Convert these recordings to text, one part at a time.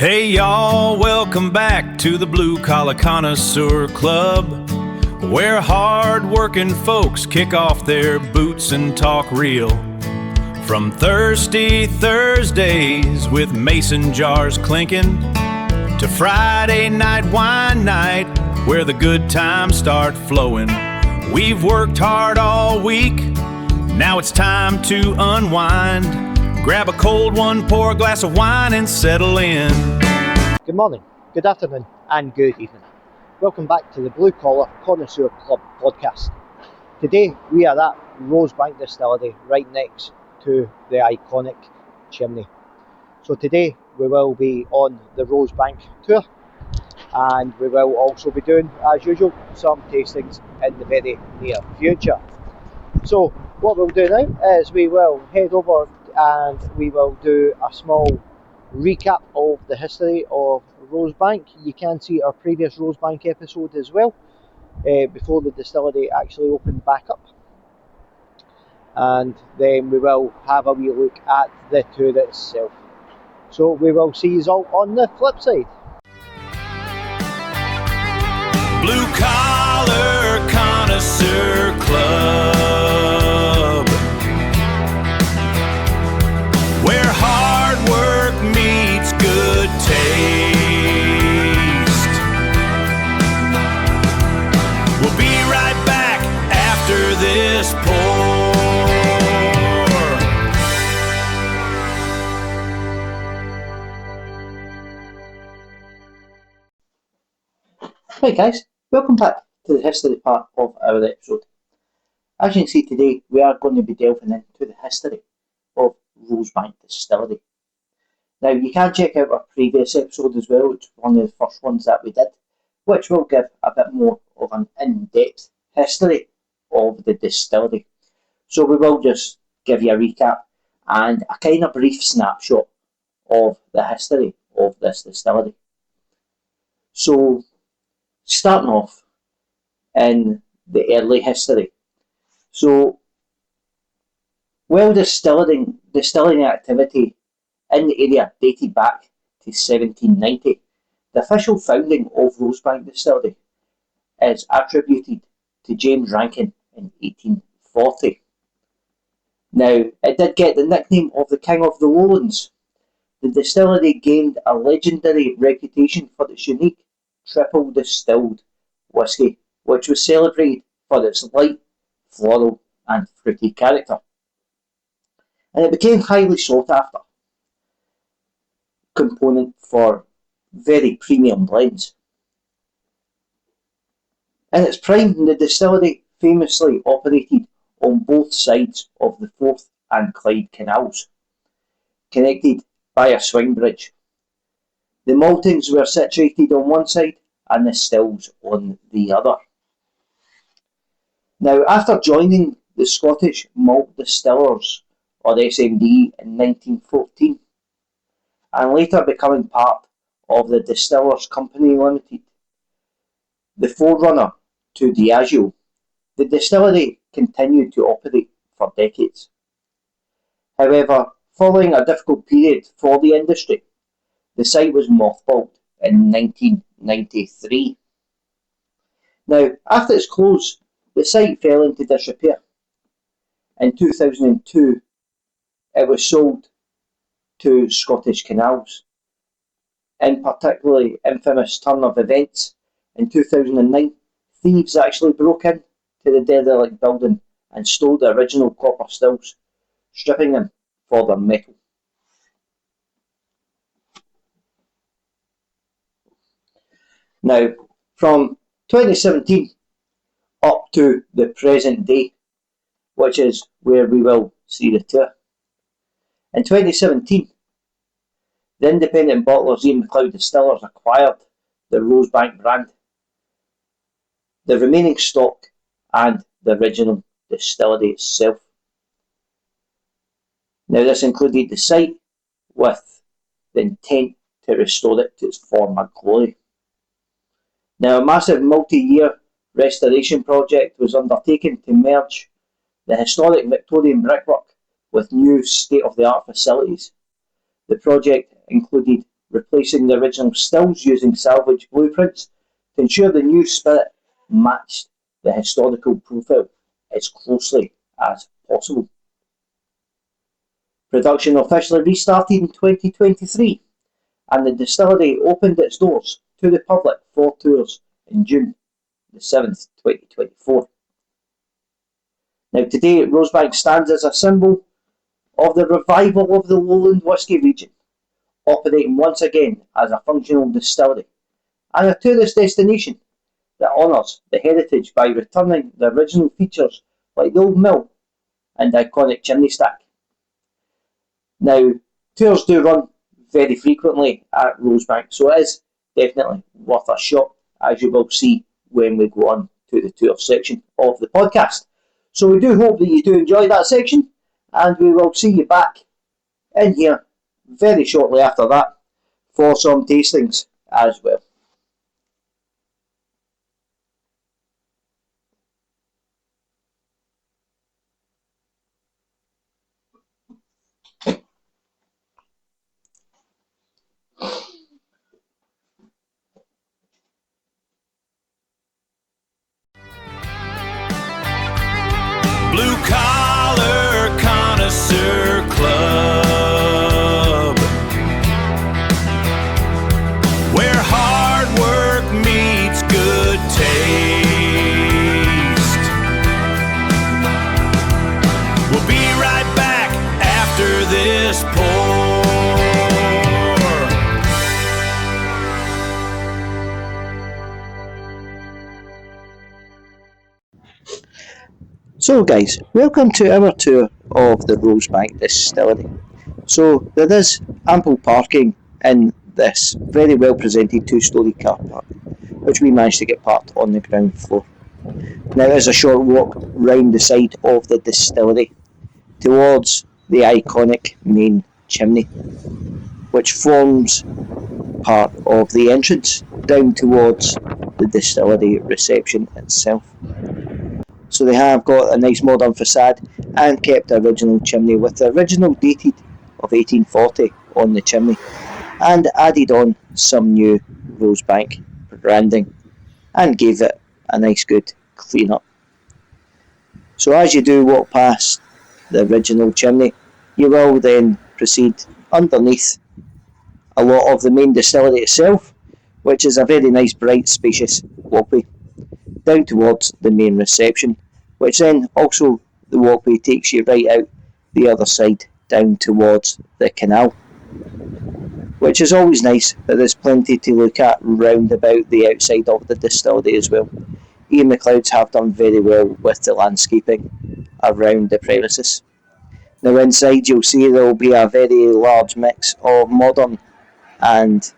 Hey y'all, welcome back to the Blue Collar Connoisseur Club, where hard-working folks kick off their boots and talk real. From thirsty Thursdays with mason jars clinking, to Friday night wine night where the good times start flowing. We've worked hard all week, now it's time to unwind. Grab a cold one, pour a glass of wine and settle in. Good morning, good afternoon and good evening. Welcome back to the Blue Collar Connoisseur Club podcast. Today we are at Rosebank Distillery right next to the iconic chimney. So today we will be on the Rosebank tour, and we will also be doing, as usual, some tastings in the very near future. So what we'll do now is we will head over and we will do a small recap of the history of Rosebank. You can see our previous Rosebank episode as well, before the distillery actually opened back up. And then we will have a wee look at the tour itself. So we will see you all on the flip side. Blue Collar Connoisseur Club, where hard work meets good taste. We'll be right back after this pour. Hi guys, welcome back to the history part of our episode. As you can see today, we are going to be delving into the history of Rosebank Distillery. Now you can check out our previous episode as well, it's one of the first ones that we did, which will give a bit more of an in-depth history of the distillery. So we will just give you a recap and a kind of brief snapshot of the history of this distillery. So starting off in the early history. So while distilling activity in the area dated back to 1790, the official founding of Rosebank Distillery is attributed to James Rankin in 1840. Now, it did get the nickname of the King of the Lowlands. The distillery gained a legendary reputation for its unique triple distilled whisky, which was celebrated for its light, floral and fruity character. And it became highly sought after component for very premium blends. In its prime, the distillery famously operated on both sides of the Forth and Clyde canals, connected by a swing bridge. The maltings were situated on one side and the stills on the other. Now, after joining the Scottish Malt Distillers, or SMD, in 1914, and later becoming part of the Distillers Company Limited, the forerunner to Diageo, the distillery continued to operate for decades. However, following a difficult period for the industry, the site was mothballed in 1993. Now, after its close, the site fell into disrepair. In 2002, it was sold to Scottish Canals. In particularly infamous turn of events, in 2009, thieves actually broke in to the derelict building and stole the original copper stills, stripping them for their metal. Now, from 2017 up to the present day, which is where we will see the tour. In 2017, the independent bottlers Ian MacLeod Distillers acquired the Rosebank brand, the remaining stock and the original distillery itself. Now, this included the site with the intent to restore it to its former glory. Now, a massive multi-year restoration project was undertaken to merge the historic Victorian brickwork with new state-of-the-art facilities. The project included replacing the original stills using salvage blueprints to ensure the new spirit matched the historical profile as closely as possible. Production officially restarted in 2023, and the distillery opened its doors to the public for tours in June the 7th, 2024. Now today, Rosebank stands as a symbol of the revival of the lowland whisky region, operating once again as a functional distillery and a tourist destination that honours the heritage by returning the original features like the old mill and iconic chimney stack. Now, tours do run very frequently at Rosebank, so it is definitely worth a shot, as you will see when we go on to the tour section of the podcast. So we do hope that you do enjoy that section, and we will see you back in here very shortly after that for some tastings as well. Blue Collar Connoisseur Club, where hard work meets good taste. We'll be right back after this pour. So guys, welcome to our tour of the Rosebank Distillery. So there is ample parking in this very well presented two-storey car park, which we managed to get parked on the ground floor. Now there's a short walk round the side of the distillery towards the iconic main chimney, which forms part of the entrance down towards the distillery reception itself. So they have got a nice modern facade and kept the original chimney with the original dated of 1840 on the chimney, and added on some new Rosebank branding and gave it a nice good clean up. So as you do walk past the original chimney, you will then proceed underneath a lot of the main distillery itself, which is a very nice bright spacious walkway down towards the main reception, which then also the walkway takes you right out the other side down towards the canal, which is always nice, but there's plenty to look at round about the outside of the distillery as well. Ian McLeod's have done very well with the landscaping around the premises. Now inside you'll see there will be a very large mix of modern and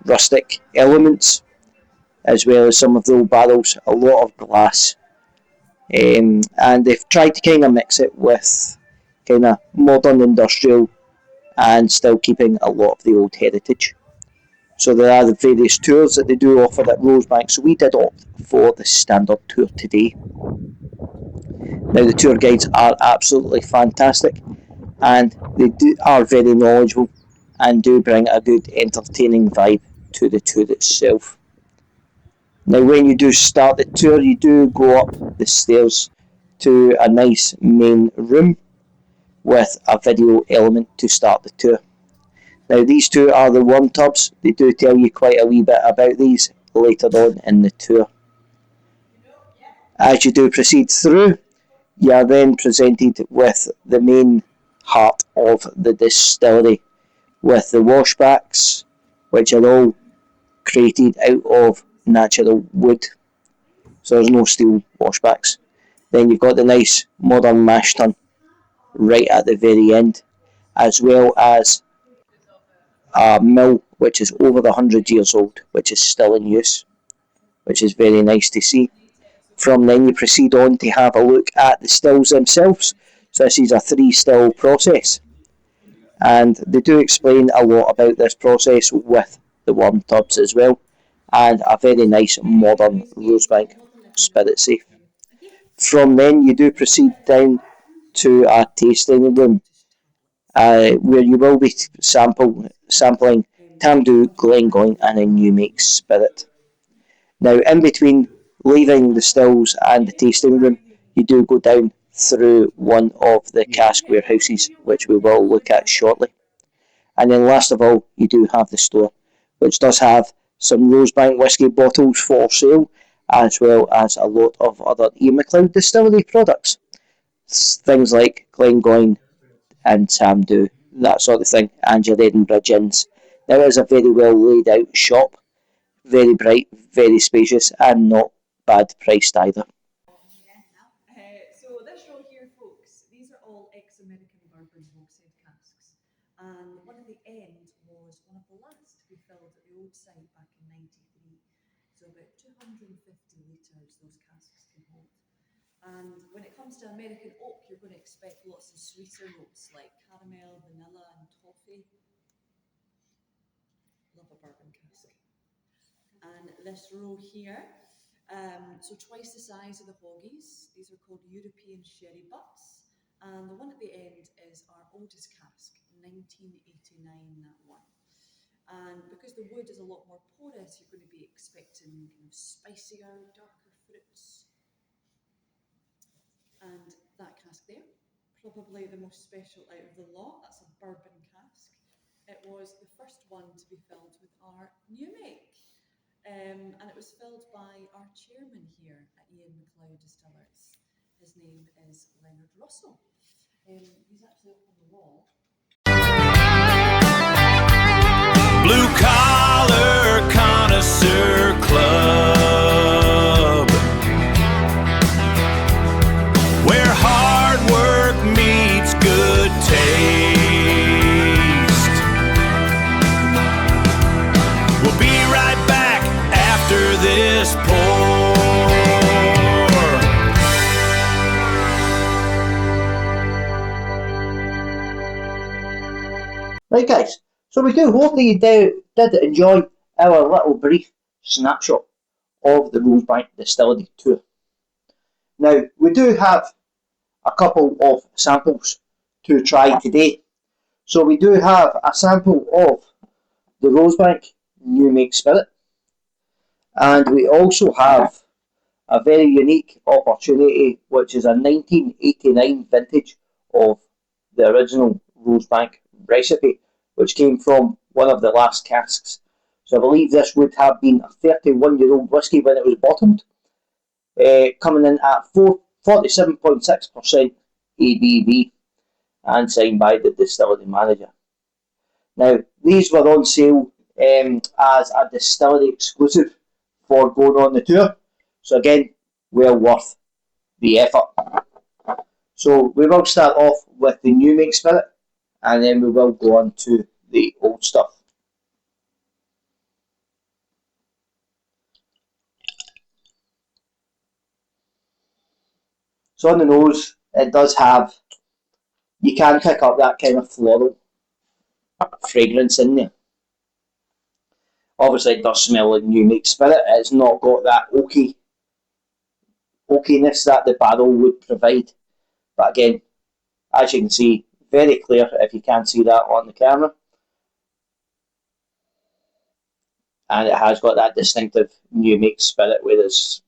rustic elements, as well as some of the old barrels, a lot of glass, and they've tried to kind of mix it with kind of modern industrial and still keeping a lot of the old heritage. So there are the various tours that they do offer at Rosebank, so we did opt for the standard tour today. Now the tour guides are absolutely fantastic, and they are very knowledgeable and do bring a good entertaining vibe to the tour itself. Now when you do start the tour, you do go up the stairs to a nice main room with a video element to start the tour. Now these two are the worm tubs. They do tell you quite a wee bit about these later on in the tour. As you do proceed through, you are then presented with the main heart of the distillery, with the washbacks, which are all created out of natural wood, so there's no steel washbacks. Then you've got the nice modern mash tun right at the very end, as well as a mill which is over 100 years old, which is still in use, which is very nice to see. From then you proceed on to have a look at the stills themselves. So this is a 3-still process, and they do explain a lot about this process with the worm tubs as well, and a very nice modern Rosebank spirit safe. From then you do proceed down to a tasting room, where you will be sampling Tamdhu, Glengoyne and a new make spirit. Now, in between leaving the stills and the tasting room, you do go down through one of the cask warehouses, which we will look at shortly. And then last of all, you do have the store, which does have some Rosebank whisky bottles for sale, as well as a lot of other Ian MacLeod Distillery products. Things like Glengoyne and Tamdhu, that sort of thing, and your Edinburgh gins. Now, it is a very well laid out shop, very bright, very spacious, and not bad priced either. So this row here, folks, these are all ex-American bourbon hogshead casks. And one at the end was one of the last to be filled at the old site back in '93. So about 250 litres those casks can hold. And when it comes to American oak, you're going to expect lots of sweeter notes like caramel, vanilla, and toffee. Love a bourbon cask. And this row here, so twice the size of the hoggies. These are called European sherry butts. And the one at the end is our oldest cask, 1989, that one. And because the wood is a lot more porous, you're going to be expecting kind of spicier, darker fruits. And that cask there, probably the most special out of the lot, that's a bourbon cask. It was the first one to be filled with our new make. And it was filled by our chairman here at Ian MacLeod Distillers. His name is Leonard Russell. He's actually up on the wall. Blue Collar Connoisseur Club, where hard work meets good taste. We'll be right back after this pour. Right, guys, so we do hope that you did enjoy our little brief snapshot of the Rosebank Distillery tour. Now, we do have a couple of samples to try today. So we do have a sample of the Rosebank New Make Spirit, and we also have a very unique opportunity, which is a 1989 vintage of the original Rosebank recipe, which came from one of the last casks. So I believe this would have been a 31-year-old whisky when it was bottled, coming in at 47.6% ABV and signed by the distillery manager. Now, these were on sale as a distillery exclusive for going on the tour. So again, well worth the effort. So we will start off with the new make spirit, and then we will go on to the old stuff. So on the nose, it does have, you can pick up that kind of floral fragrance in there. Obviously it does smell like new make spirit. It's not got that oakiness that the barrel would provide. But again, as you can see, very clear if you can't see that on the camera. And it has got that distinctive new make spirit where it's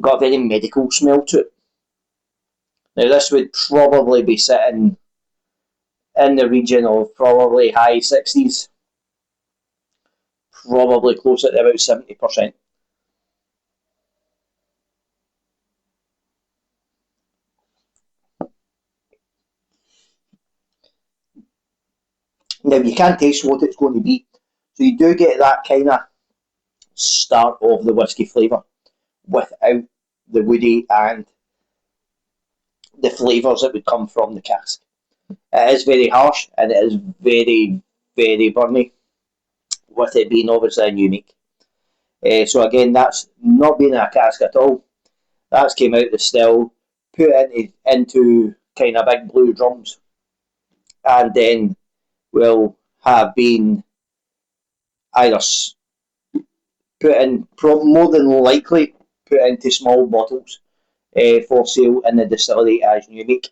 got a very medical smell to it. Now this would probably be sitting in the region of probably high 60s, probably closer to about 70%. Now you can taste what it's going to be, so you do get that kind of start of the whisky flavour without the woody and the flavours that would come from the cask. It is very harsh and it is very, very burny, with it being obviously a unique. So again, that's not been in a cask at all. That's came out the still, put into kind of big blue drums, and then will have been either put in, more than likely put into small bottles for sale in the distillery as unique.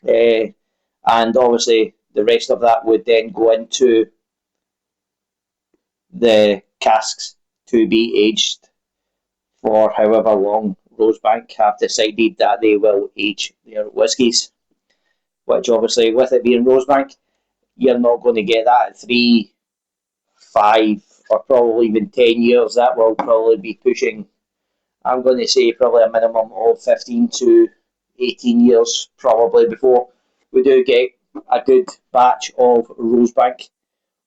And obviously the rest of that would then go into the casks to be aged for however long Rosebank have decided that they will age their whiskies. Which obviously, with it being Rosebank, you're not going to get that at 3, 5, or probably even 10 years. That will probably be pushing, I'm going to say, probably a minimum of 15 to 18 years probably before we do get a good batch of Rosebank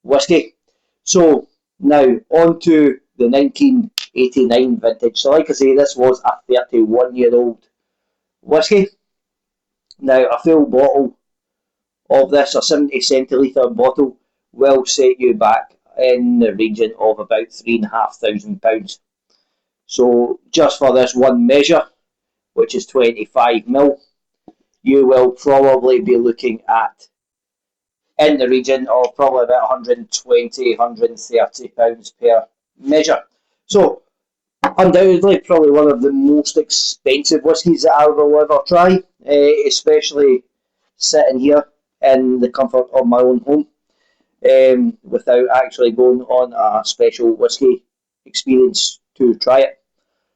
whisky. So now on to the 1989 vintage. So like I say, this was a 31-year-old whisky. Now a full bottle of this, a 70 centilitre bottle, will set you back in the region of about £3,500. So just for this one measure, which is 25ml, you will probably be looking at in the region of probably about £120, £130 per measure. So undoubtedly probably one of the most expensive whiskies that I will ever try, especially sitting here in the comfort of my own home, without actually going on a special whisky experience to try it.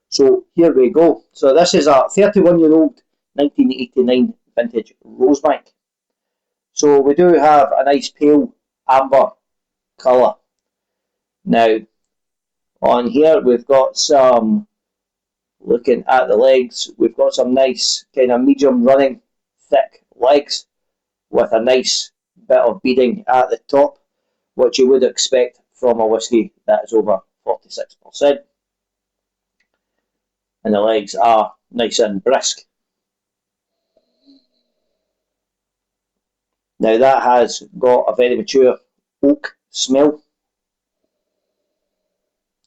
So here we go. So this is a 31-year-old 1989 vintage Rosebank. So we do have a nice pale amber colour. Now on here we've got some, looking at the legs, we've got some nice kind of medium running thick legs with a nice bit of beading at the top, which you would expect from a whisky that is over 46%. And the legs are nice and brisk. Now that has got a very mature oak smell.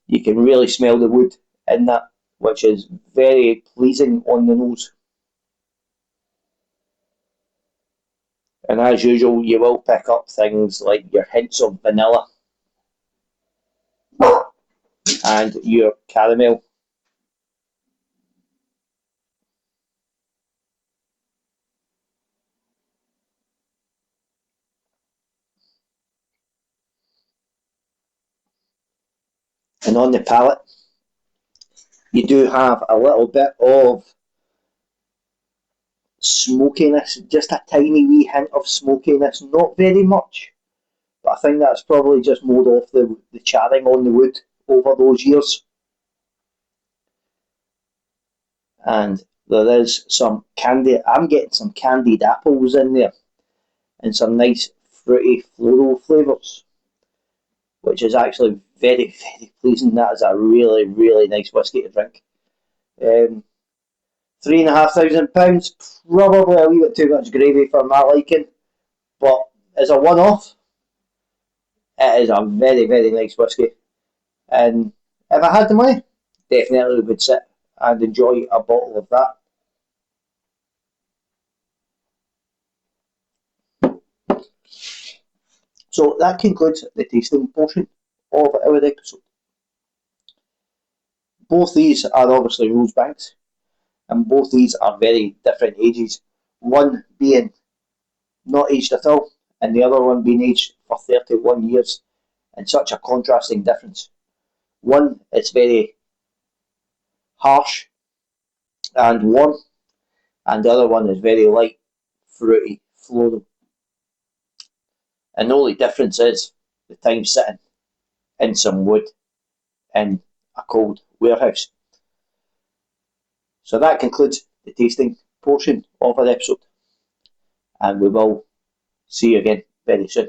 You can really smell the wood in that, which is very pleasing on the nose. And as usual, you will pick up things like your hints of vanilla and your caramel. And on the palate, you do have a little bit of smokiness, just a tiny wee hint of smokiness, not very much, but I think that's probably just more off the charring on the wood over those years. And there is some candy, I'm getting some candied apples in there, and some nice fruity floral flavours, which is actually very, very pleasing. That is a really, really nice whisky to drink. £3,500, probably a wee bit too much gravy for my liking, but as a one-off, it is a very, very nice whisky. And if I had the money, definitely would sit and enjoy a bottle of that. So that concludes the tasting portion of our episode. Both these are obviously Rosebanks, and both these are very different ages. One being not aged at all, and the other one being aged for 31 years, and such a contrasting difference. One is very harsh and warm, and the other one is very light, fruity, floral. And the only difference is the time sitting in some wood in a cold warehouse. So that concludes the tasting portion of our episode, and we will see you again very soon.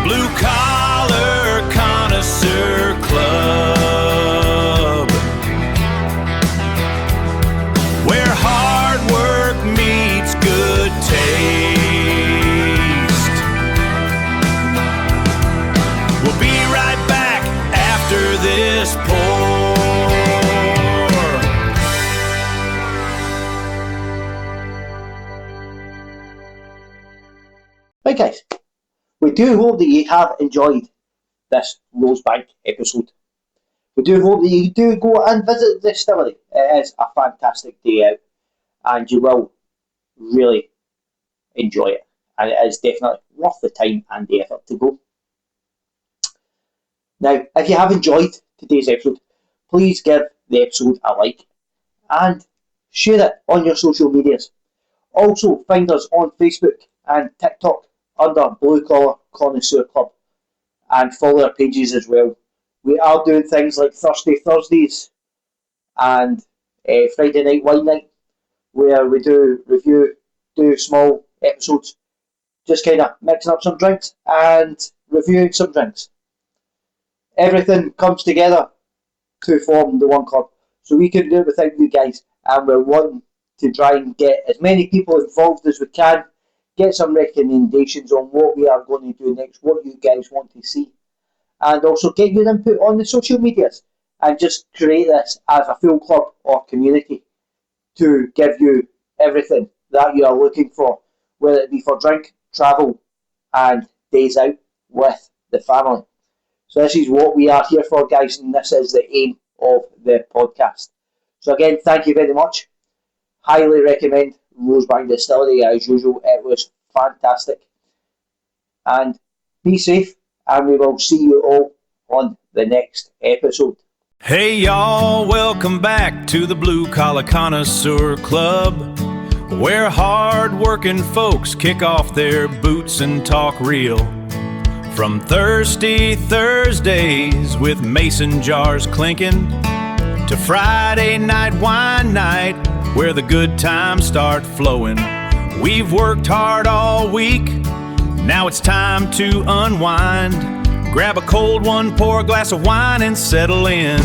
Blue Collar Connoisseur Club, where hard work meets good taste. We'll be right back after this pour. Right guys, we do hope that you have enjoyed this Rosebank episode. We do hope that you do go and visit the distillery. It is a fantastic day out, and you will really enjoy it. And it is definitely worth the time and the effort to go. Now, if you have enjoyed today's episode, please give the episode a like and share it on your social medias. Also, find us on Facebook and TikTok under Blue Collar Connoisseur Club and follow our pages as well. We are doing things like Thursday Thursdays and Friday Night Wine Night, where we do small episodes, just kind of mixing up some drinks and reviewing some drinks. Everything comes together to form the one club, so we can do it without you guys, and we're wanting to try and get as many people involved as we can, get some recommendations on what we are going to do next, what you guys want to see, and also get your input on the social medias, and just create this as a full club or community to give you everything that you are looking for, whether it be for drink, travel, and days out with the family. So this is what we are here for, guys, and this is the aim of the podcast. So again, thank you very much. Highly recommend Rosebank Distillery as usual. It was fantastic. And be safe, and we will see you all on the next episode. Hey y'all, welcome back to the Blue Collar Connoisseur Club, where hard-working folks kick off their boots and talk real. From thirsty Thursdays with mason jars clinking, to Friday night wine night where the good times start flowing. We've worked hard all week, now it's time to unwind. Grab a cold one, pour a glass of wine and settle in.